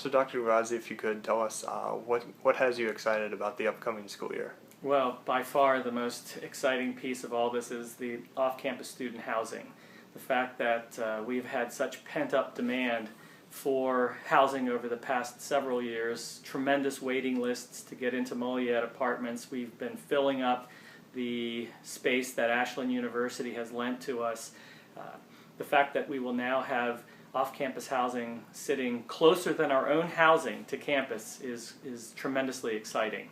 So Dr. Gavazzi, if you could tell us what has you excited about the upcoming school year? Well, by far the most exciting piece of all this is the off-campus student housing. The fact that we've had such pent-up demand for housing over the past several years, tremendous waiting lists to get into Moliet apartments. We've been filling up the space that Ashland University has lent to us. The fact that we will now have off-campus housing sitting closer than our own housing to campus is tremendously exciting.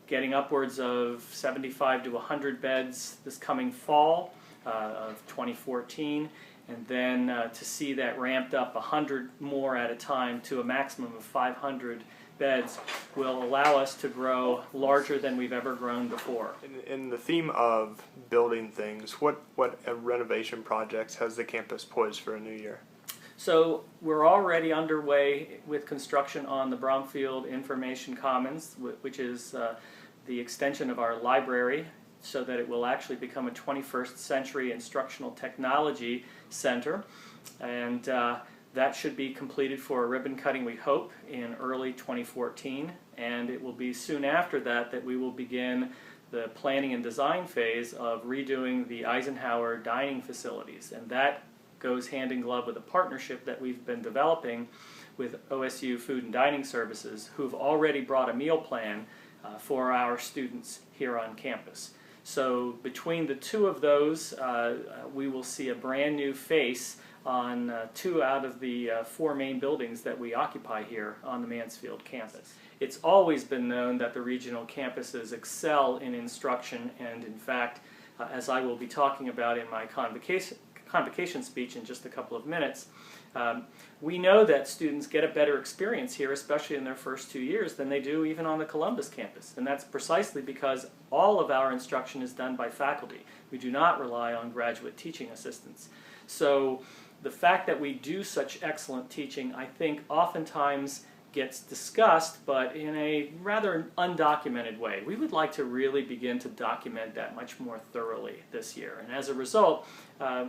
Getting upwards of 75 to 100 beds this coming fall of 2014, and then to see that ramped up 100 more at a time to a maximum of 500 beds will allow us to grow larger than we've ever grown before. In the theme of building things, what renovation projects has the campus poised for a new year? So we're already underway with construction on the Bromfield Information Commons, which is the extension of our library, so that it will actually become a 21st century instructional technology center. And that should be completed for a ribbon cutting, we hope, in early 2014. And it will be soon after that that we will begin the planning and design phase of redoing the Eisenhower dining facilities. And that goes hand in glove with a partnership that we've been developing with OSU Food and Dining Services, who've already brought a meal plan for our students here on campus. So between the two of those, we will see a brand new face on 2 out of the 4 main buildings that we occupy here on the Mansfield campus. It's always been known that the regional campuses excel in instruction, and in fact, as I will be talking about in my convocation speech in just a couple of minutes, we know that students get a better experience here, especially in their first 2 years, than they do even on the Columbus campus. And that's precisely because all of our instruction is done by faculty. We do not rely on graduate teaching assistants. So the fact that we do such excellent teaching, I think, oftentimes gets discussed, but in a rather undocumented way. We would like to really begin to document that much more thoroughly this year. And as a result,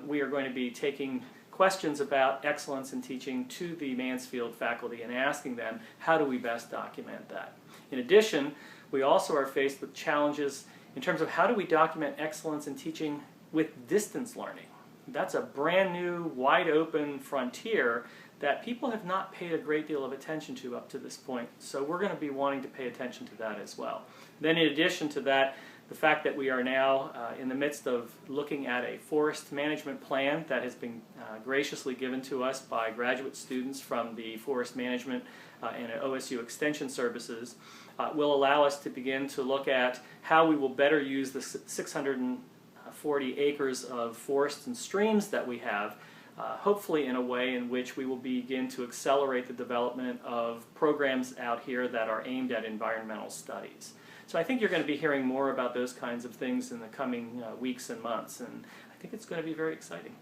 we are going to be taking questions about excellence in teaching to the Mansfield faculty and asking them, how do we best document that? In addition, we also are faced with challenges in terms of how do we document excellence in teaching with distance learning. That's a brand new, wide open frontier that people have not paid a great deal of attention to up to this point. So we're going to be wanting to pay attention to that as well. Then in addition to that, the fact that we are now in the midst of looking at a forest management plan that has been graciously given to us by graduate students from the Forest Management and OSU Extension Services will allow us to begin to look at how we will better use the 640 acres of forests and streams that we have, hopefully in a way in which we will begin to accelerate the development of programs out here that are aimed at environmental studies. So I think you're going to be hearing more about those kinds of things in the coming weeks and months, and I think it's going to be very exciting.